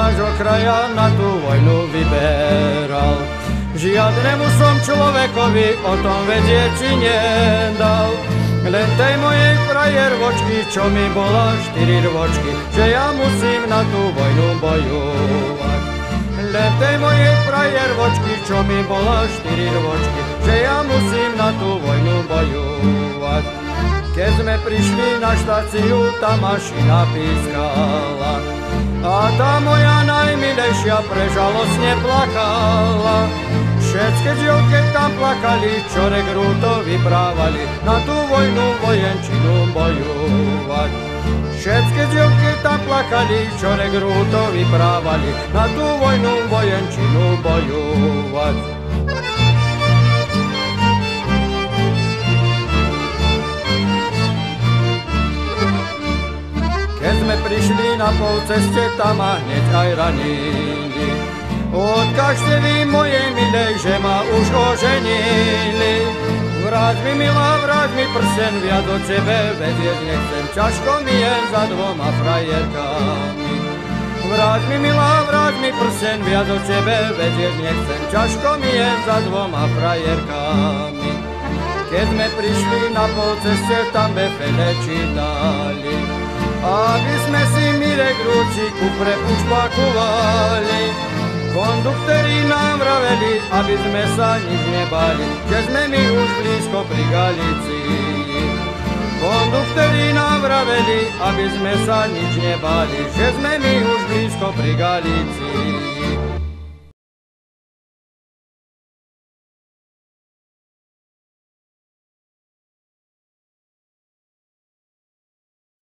nášho kraja na tú vojnu vyberal. Žiadnemu som človekovi o tom vedieť či nedal. Len tej mojej frajervočky, čo mi bola 4 rôčky, že ja musím na tú vojnu bojovať. Len tej mojej frajervočky, čo mi bola 4 rôčky, že ja musím na tú vojnu bojovať. Keď sme prišli na štáciu, tá mašina pískala a tá moja najmilejšia prežalostne plakala. Všetky dievky tam plakali, čo rekrúto vyprávali na tú vojnu vojenčinu bojovať. Všetky dievky tam plakali, čo rekrúto vyprávali na tú vojnu vojenčinu bojovať. Keď sme prišli na polceste, tam ma hneď aj ranili. Odkažte vy mojej milej, že ma už oženili. Vráť mi milá, vráť mi prsten, viac od tebe vedieť nechcem. Ťažko mi je za 2 frajerkami. Vráť mi milá, vráť mi prsten, viac od tebe vedieť nechcem. Ťažko mi je za 2 frajerkami. Keď sme prišli na polceste, tam befele čítali, aby sme si Mirek rúči ku prepušpakovali. Konduktori nám vraveli, aby sme sa nič nebali, že sme my už blízko pri Galícii. Konduktori nám vraveli, aby sme sa nič nebali, že sme my už blízko pri Galícii.